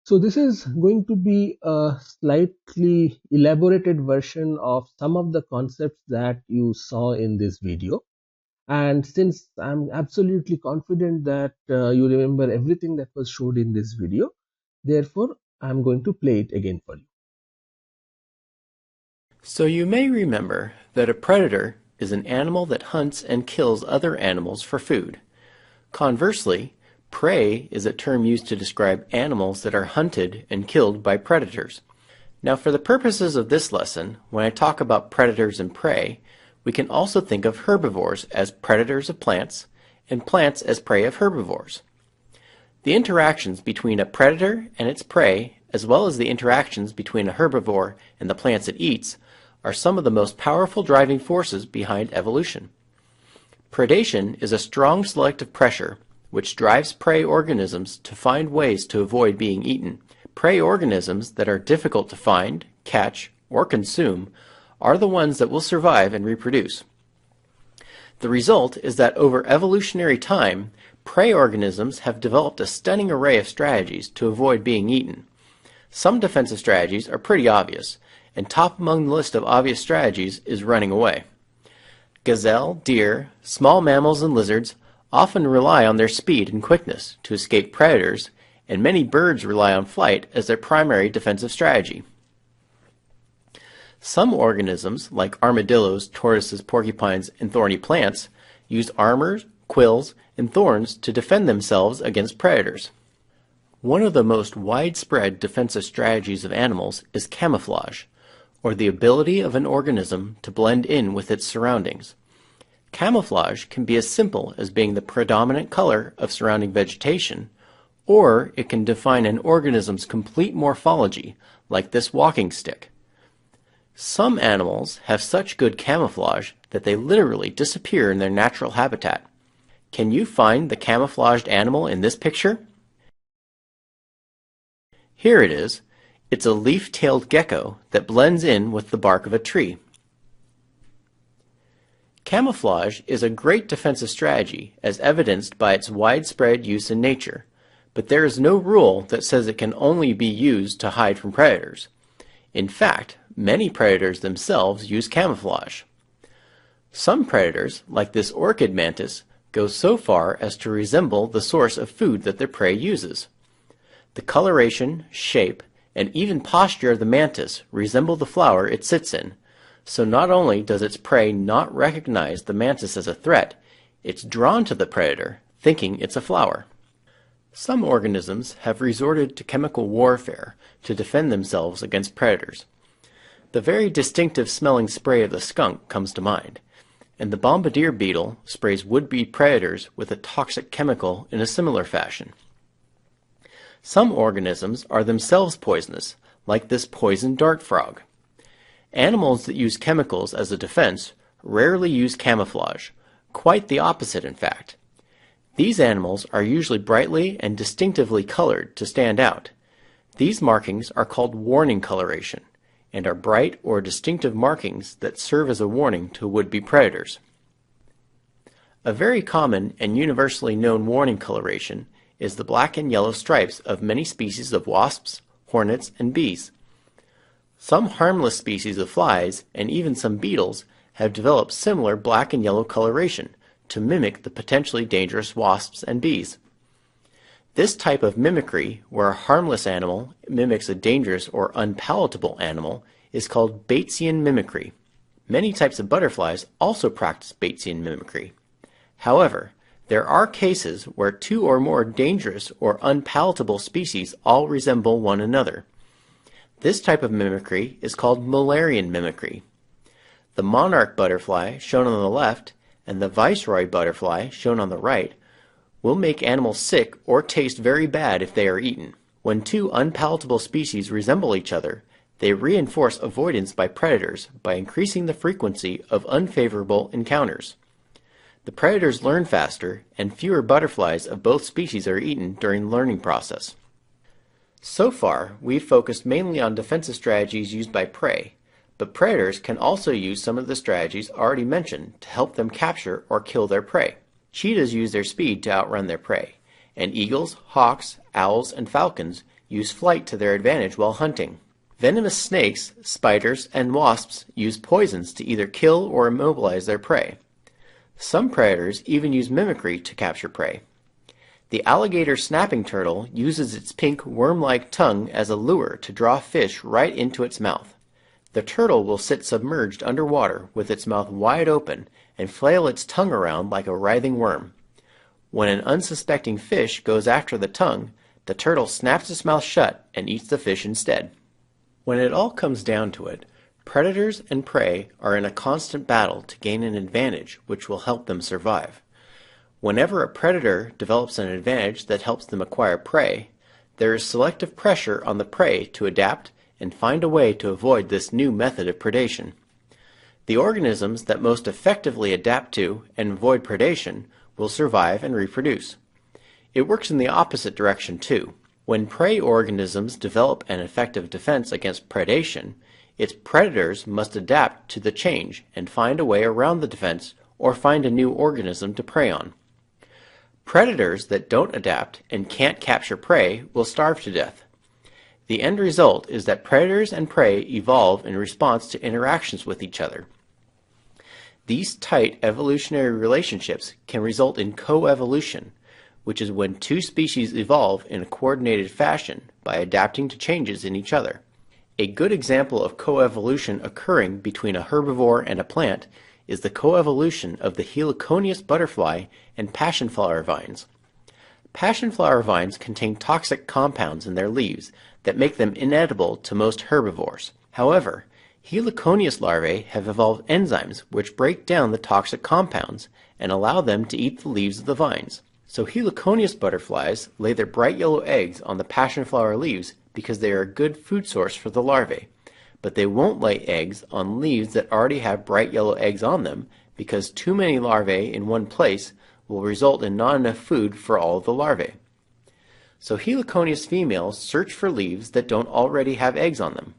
So this is going to be a slightly elaborated version of some of the concepts that you saw in this video. And since I'm absolutely confident that you remember everything that was showed in this video, therefore I'm going to play it again for you. So you may remember that a predator is an animal that hunts and kills other animals for food. Conversely, prey is a term used to describe animals that are hunted and killed by predators. Now, for the purposes of this lesson, when I talk about predators and prey, we can also think of herbivores as predators of plants and plants as prey of herbivores. The interactions between a predator and its prey, as well as the interactions between a herbivore and the plants it eats, are some of the most powerful driving forces behind evolution. Predation is a strong selective pressure which drives prey organisms to find ways to avoid being eaten. Prey organisms that are difficult to find, catch, or consume are the ones that will survive and reproduce. The result is that over evolutionary time, prey organisms have developed a stunning array of strategies to avoid being eaten. Some defensive strategies are pretty obvious, and top among the list of obvious strategies is running away. Gazelle, deer, small mammals, and lizards often rely on their speed and quickness to escape predators, and many birds rely on flight as their primary defensive strategy. Some organisms, like armadillos, tortoises, porcupines, and thorny plants, use armor, quills, and thorns to defend themselves against predators. One of the most widespread defensive strategies of animals is camouflage, or the ability of an organism to blend in with its surroundings. Camouflage can be as simple as being the predominant color of surrounding vegetation, or it can define an organism's complete morphology, like this walking stick. Some animals have such good camouflage that they literally disappear in their natural habitat. Can you find the camouflaged animal in this picture? Here it is. It's a leaf-tailed gecko that blends in with the bark of a tree. Camouflage is a great defensive strategy as evidenced by its widespread use in nature, but there is no rule that says it can only be used to hide from predators. In fact, many predators themselves use camouflage. Some predators, like this orchid mantis, go so far as to resemble the source of food that their prey uses. The coloration, shape, and even posture of the mantis resemble the flower it sits in, so not only does its prey not recognize the mantis as a threat, it's drawn to the predator, thinking it's a flower. Some organisms have resorted to chemical warfare to defend themselves against predators. The very distinctive smelling spray of the skunk comes to mind, and the bombardier beetle sprays would-be predators with a toxic chemical in a similar fashion. Some organisms are themselves poisonous, like this poison dart frog. Animals that use chemicals as a defense rarely use camouflage, quite the opposite in fact. These animals are usually brightly and distinctively colored to stand out. These markings are called warning coloration, and are bright or distinctive markings that serve as a warning to would-be predators. A very common and universally known warning coloration is the black and yellow stripes of many species of wasps, hornets, and bees. Some harmless species of flies, and even some beetles, have developed similar black and yellow coloration to mimic the potentially dangerous wasps and bees. This type of mimicry, where a harmless animal mimics a dangerous or unpalatable animal, is called Batesian mimicry. Many types of butterflies also practice Batesian mimicry. However, there are cases where two or more dangerous or unpalatable species all resemble one another. This type of mimicry is called Mullerian mimicry. The monarch butterfly, shown on the left, and the viceroy butterfly, shown on the right, will make animals sick or taste very bad if they are eaten. When two unpalatable species resemble each other, they reinforce avoidance by predators by increasing the frequency of unfavorable encounters. The predators learn faster, and fewer butterflies of both species are eaten during the learning process. So far, we've focused mainly on defensive strategies used by prey, but predators can also use some of the strategies already mentioned to help them capture or kill their prey. Cheetahs use their speed to outrun their prey, and eagles, hawks, owls, and falcons use flight to their advantage while hunting. Venomous snakes, spiders, and wasps use poisons to either kill or immobilize their prey. Some predators even use mimicry to capture prey. The alligator snapping turtle uses its pink worm-like tongue as a lure to draw fish right into its mouth. The turtle will sit submerged underwater with its mouth wide open and flail its tongue around like a writhing worm. When an unsuspecting fish goes after the tongue, the turtle snaps its mouth shut and eats the fish instead. When it all comes down to it, predators and prey are in a constant battle to gain an advantage which will help them survive. Whenever a predator develops an advantage that helps them acquire prey, there is selective pressure on the prey to adapt and find a way to avoid this new method of predation. The organisms that most effectively adapt to and avoid predation will survive and reproduce. It works in the opposite direction too. When prey organisms develop an effective defense against predation, its predators must adapt to the change and find a way around the defense or find a new organism to prey on. Predators that don't adapt and can't capture prey will starve to death. The end result is that predators and prey evolve in response to interactions with each other. These tight evolutionary relationships can result in coevolution, which is when two species evolve in a coordinated fashion by adapting to changes in each other. A good example of coevolution occurring between a herbivore and a plant is the coevolution of the Heliconius butterfly and passionflower vines. Passionflower vines contain toxic compounds in their leaves that make them inedible to most herbivores. However, Heliconius larvae have evolved enzymes which break down the toxic compounds and allow them to eat the leaves of the vines. So Heliconius butterflies lay their bright yellow eggs on the passionflower leaves because they are a good food source for the larvae. But they won't lay eggs on leaves that already have bright yellow eggs on them because too many larvae in one place will result in not enough food for all of the larvae. So Heliconius females search for leaves that don't already have eggs on them.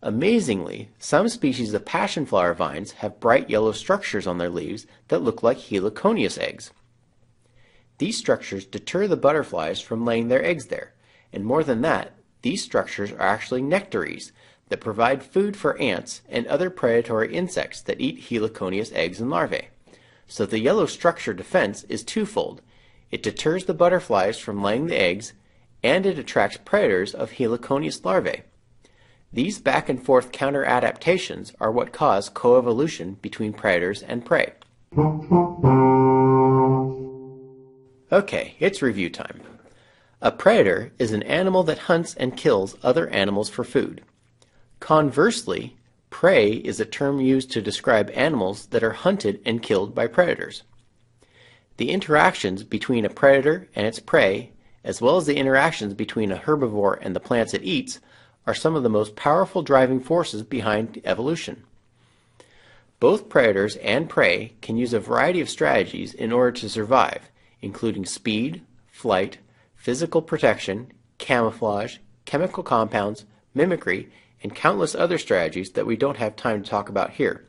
Amazingly, some species of passionflower vines have bright yellow structures on their leaves that look like Heliconius eggs. These structures deter the butterflies from laying their eggs there, and more than that, these structures are actually nectaries that provide food for ants and other predatory insects that eat Heliconius eggs and larvae. So the yellow structure defense is twofold. It deters the butterflies from laying the eggs, and it attracts predators of Heliconius larvae. These back and forth counter adaptations are what cause coevolution between predators and prey. Okay, it's review time. A predator is an animal that hunts and kills other animals for food. Conversely, prey is a term used to describe animals that are hunted and killed by predators. The interactions between a predator and its prey, as well as the interactions between a herbivore and the plants it eats, are some of the most powerful driving forces behind evolution. Both predators and prey can use a variety of strategies in order to survive, including speed, flight, physical protection, camouflage, chemical compounds, mimicry, and countless other strategies that we don't have time to talk about here.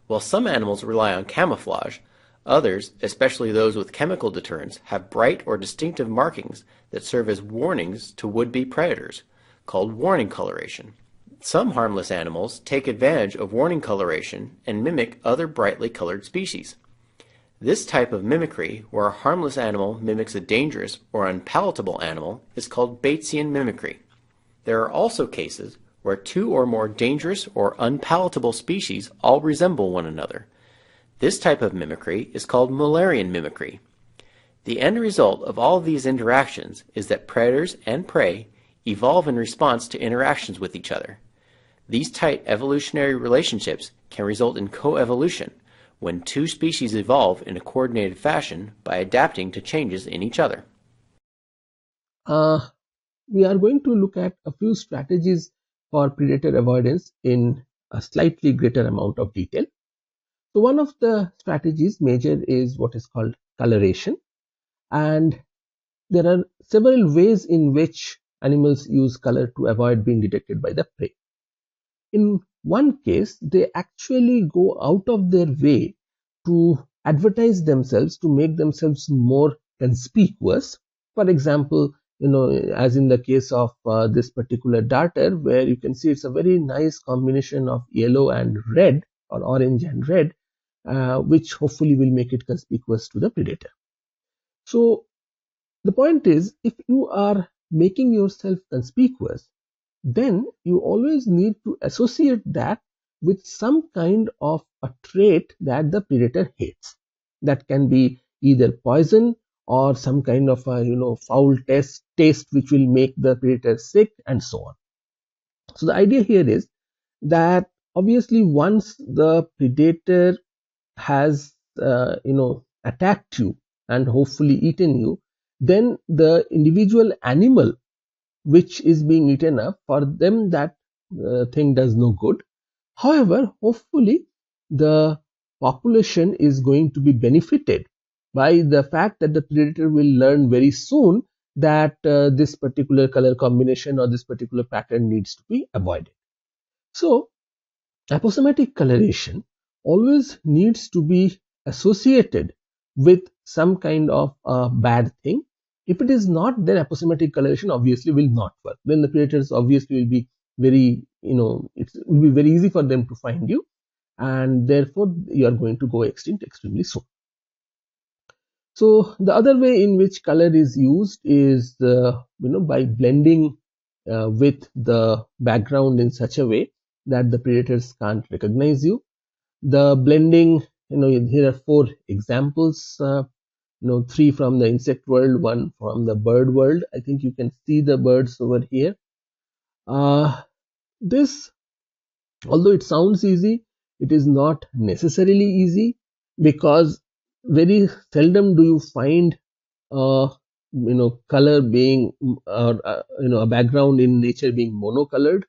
While some animals rely on camouflage, others, especially those with chemical deterrents, have bright or distinctive markings that serve as warnings to would-be predators, called warning coloration. Some harmless animals take advantage of warning coloration and mimic other brightly colored species. This type of mimicry, where a harmless animal mimics a dangerous or unpalatable animal, is called Batesian mimicry. There are also cases where two or more dangerous or unpalatable species all resemble one another. This type of mimicry is called Mullerian mimicry. The end result of all of these interactions is that predators and prey evolve in response to interactions with each other. These tight evolutionary relationships can result in coevolution, when two species evolve in a coordinated fashion by adapting to changes in each other. We are going to look at a few strategies for predator avoidance in a slightly greater amount of detail. So one of the strategies major is what is called coloration, and there are several ways in which animals use color to avoid being detected by the prey. In one case, they actually go out of their way to advertise themselves, to make themselves more conspicuous. For example, as in the case of this particular darter, where you can see it's a very nice combination of yellow and red, or orange and red, which hopefully will make it conspicuous to the predator. So the point is, if you are making yourself conspicuous, then you always need to associate that with some kind of a trait that the predator hates. That can be either poison or some kind of a foul taste which will make the predator sick, and so on. So the idea here is that obviously once the predator has attacked you and hopefully eaten you, then the individual animal which is being eaten up, for them that thing does no good. However, hopefully the population is going to be benefited by the fact that the predator will learn very soon that this particular color combination or this particular pattern needs to be avoided. So aposematic coloration always needs to be associated with some kind of a bad thing. If it is not, then aposematic coloration obviously will not work. Then the predators obviously will be very, it will be very easy for them to find you, and therefore you are going to go extinct extremely soon. So the other way in which color is used is by blending with the background in such a way that the predators can't recognize you. The blending, here are 4 examples, 3 from the insect world, 1 from the bird world. I think you can see the birds over here. This, although it sounds easy, it is not necessarily easy, because very seldom do you find color being a background in nature being monocolored.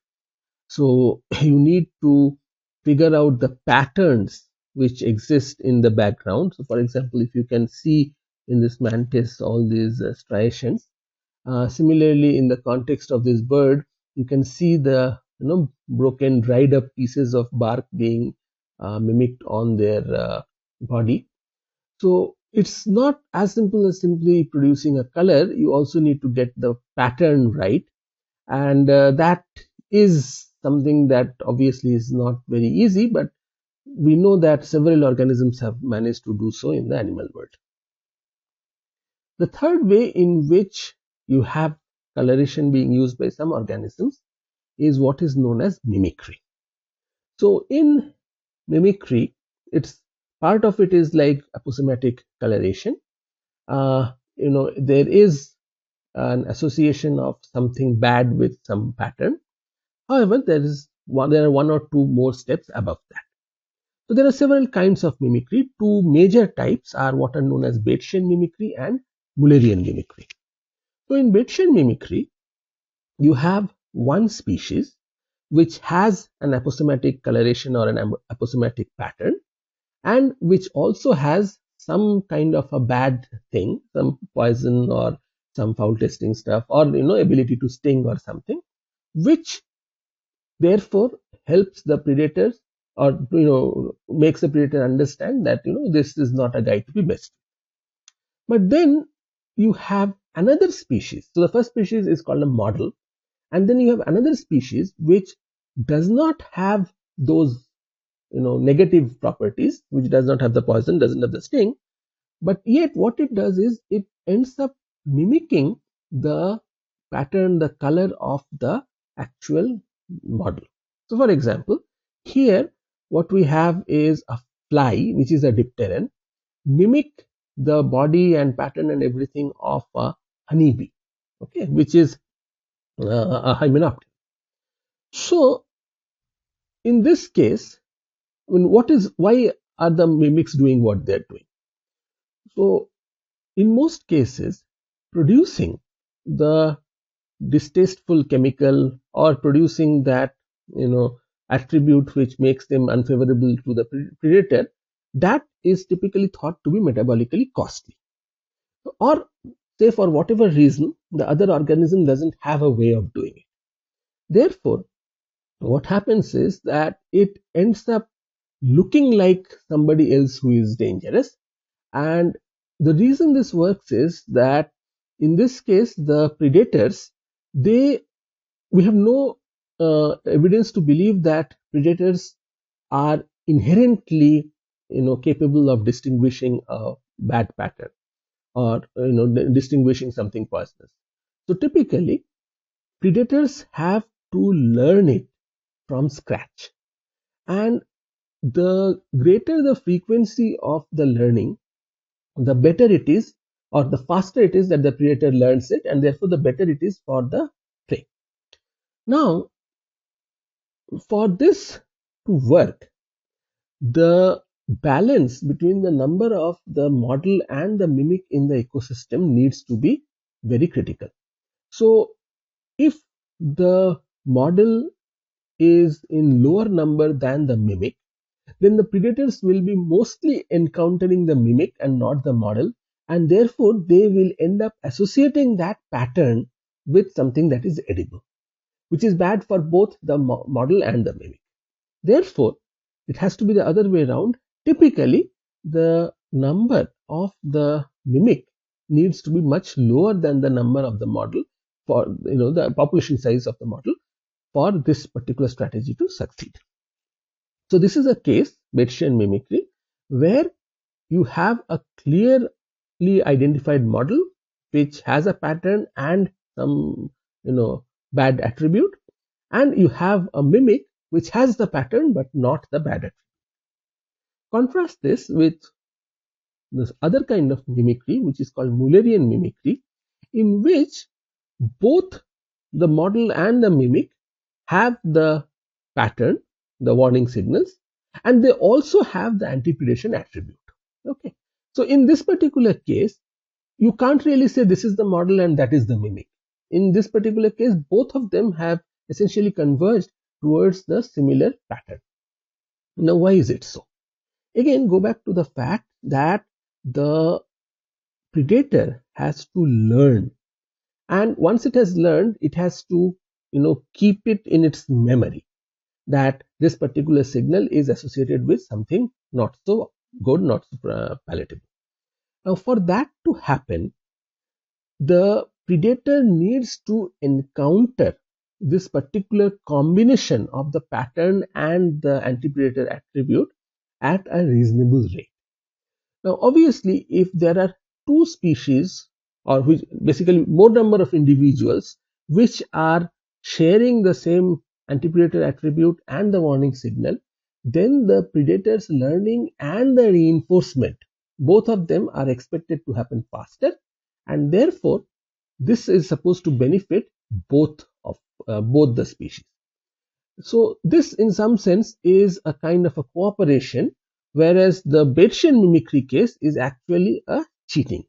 So you need to figure out the patterns which exist in the background. So for example, if you can see in this mantis all these striations, similarly in the context of this bird, you can see the broken, dried up pieces of bark being mimicked on their body. So it's not as simple as simply producing a color. You also need to get the pattern right, and that is something that obviously is not very easy, but we know that several organisms have managed to do so in the animal world. The third way in which you have coloration being used by some organisms is what is known as mimicry. So in mimicry, it's part of it is like aposematic coloration. There is an association of something bad with some pattern. However, there are 1 or 2 more steps above that. So there are several kinds of mimicry. 2 major types are what are known as Batesian mimicry and Mullerian mimicry. So in Batesian mimicry, you have one species which has an aposematic coloration or an aposematic pattern, and which also has some kind of a bad thing, some poison or some foul tasting stuff, or ability to sting or something, which therefore helps the predators, or makes the predator understand that this is not a guy to be messed with. But then you have another species. So the first species is called a model, and then you have another species which does not have those negative properties, which does not have the poison, doesn't have the sting, but yet what it does is it ends up mimicking the pattern, the color of the actual model. So for example, here what we have is a fly, which is a dipteran, mimic the body and pattern and everything of a honeybee, okay, which is a hymenoptera. So in this case, why are the mimics doing what they're doing? So in most cases, producing the distasteful chemical or producing that attribute which makes them unfavorable to the predator, that is typically thought to be metabolically costly, or say for whatever reason the other organism doesn't have a way of doing it. Therefore what happens is that it ends up looking like somebody else who is dangerous. And the reason this works is that in this case, the predators, we have no evidence to believe that predators are inherently, capable of distinguishing a bad pattern, or distinguishing something poisonous. So typically, predators have to learn it from scratch, and the greater the frequency of the learning, the better it is, or the faster it is that the predator learns it, and therefore the better it is for the prey. Now, for this to work, the balance between the number of the model and the mimic in the ecosystem needs to be very critical. So if the model is in lower number than the mimic, then the predators will be mostly encountering the mimic and not the model, and therefore they will end up associating that pattern with something that is edible, which is bad for both the model and the mimic. Therefore, it has to be the other way around. Typically, the number of the mimic needs to be much lower than the number of the model, for the population size of the model, for this particular strategy to succeed. So this is a case, Bayesian mimicry, where you have a clearly identified model which has a pattern and some bad attribute, and you have a mimic which has the pattern but not the bad attribute. Contrast this with this other kind of mimicry, which is called Mullerian mimicry, in which both the model and the mimic have the pattern, the warning signals, and they also have the antipredation attribute. Okay, so in this particular case, you can't really say this is the model and that is the mimic. In this particular case, both of them have essentially converged towards the similar pattern. Now, why is it so? Again, go back to the fact that the predator has to learn, and once it has learned, it has to keep it in its memory that this particular signal is associated with something not so good, not so palatable. Now, for that to happen, the predator needs to encounter this particular combination of the pattern and the anti-predator attribute at a reasonable rate. Now, obviously, if there are two species, or which basically more number of individuals which are sharing the same anti-predator attribute and the warning signal, then the predator's learning and the reinforcement, both of them are expected to happen faster, and therefore this is supposed to benefit both the species. So this, in some sense, is a kind of a cooperation, whereas the Bayesian mimicry case is actually a cheating.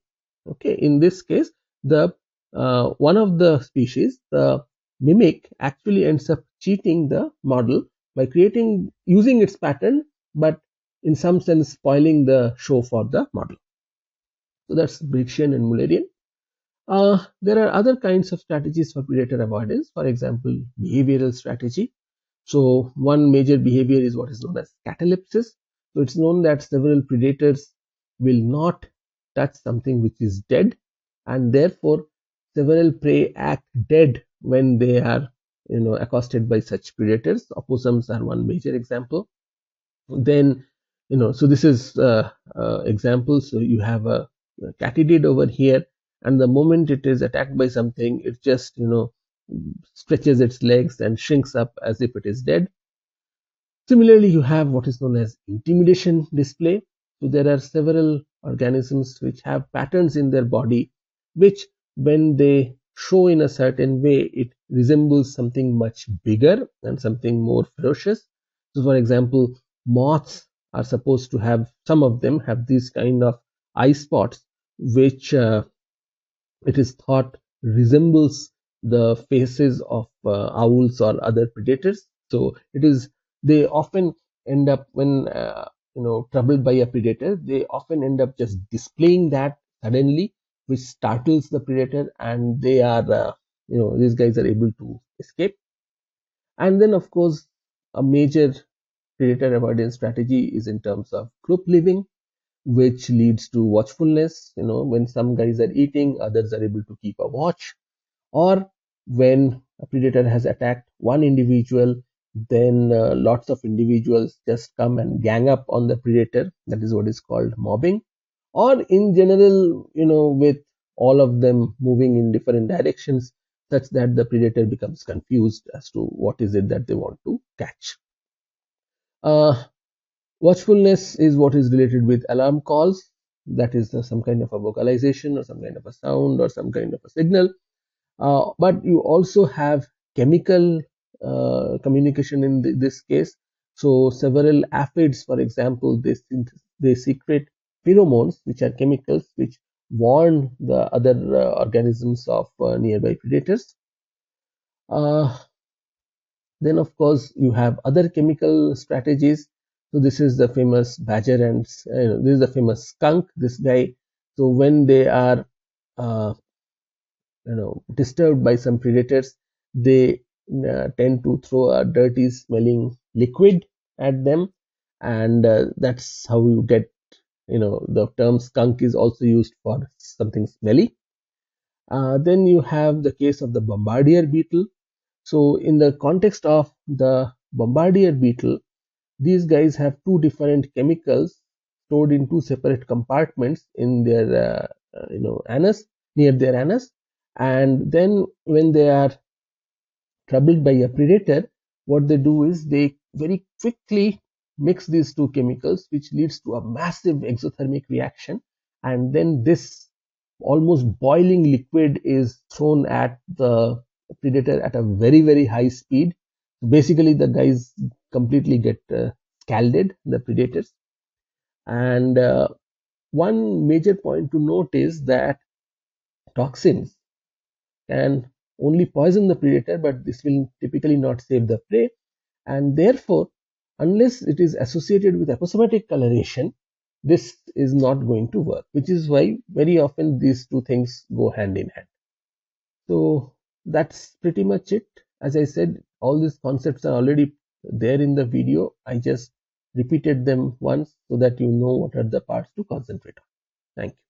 Okay, in this case, the one of the species, the mimic, actually ends up cheating the model by using its pattern, but in some sense spoiling the show for the model. So that's Bayesian and Mullerian. There are other kinds of strategies for predator avoidance. For example, behavioral strategy. So one major behavior is what is known as catalepsis. So it's known that several predators will not touch something which is dead, and therefore several prey act dead when they are accosted by such predators. Opossums are one major example. Then so this is example. So you have a catidid over here, and the moment it is attacked by something, it just stretches its legs and shrinks up as if it is dead. Similarly, you have what is known as intimidation display. So there are several organisms which have patterns in their body, which when they show in a certain way, it resembles something much bigger and something more ferocious. So for example, moths are supposed to have, some of them have these kind of eye spots, which it is thought resembles the faces of owls or other predators. So they often end up, when troubled by a predator, they often end up just displaying that suddenly, which startles the predator, and they are these guys are able to escape. And then of course, a major predator avoidance strategy is in terms of group living. which leads to watchfulness. When some guys are eating, others are able to keep a watch. Or when a predator has attacked one individual, then lots of individuals just come and gang up on the predator. That is what is called mobbing. Or in general, with all of them moving in different directions, such that the predator becomes confused as to what is it that they want to catch. Uh, Watchfulness is what is related with alarm calls. That is some kind of a vocalization or some kind of a sound or some kind of a signal. But you also have chemical communication in this case. So several aphids, for example, they secrete pheromones, which are chemicals which warn the other organisms of nearby predators. Uh, then, of course, you have other chemical strategies. So this is the famous badger and this is the famous skunk. This guy. So when they are disturbed by some predators, they tend to throw a dirty smelling liquid at them, and that's how you get, the term skunk is also used for something smelly. Then you have the case of the bombardier beetle. So in the context of the bombardier beetle, these guys have two different chemicals stored in two separate compartments in their anus, near their anus. And then when they are troubled by a predator, what they do is they very quickly mix these two chemicals, which leads to a massive exothermic reaction. And then this almost boiling liquid is thrown at the predator at a very, very high speed. Basically, the guys completely get scalded, the predators. And one major point to note is that toxins can only poison the predator, but this will typically not save the prey. And therefore, unless it is associated with aposematic coloration, this is not going to work, which is why very often these two things go hand in hand. So that's pretty much it. As I said, all these concepts are already there in the video. I just repeated them once so that you know what are the parts to concentrate on. Thank you.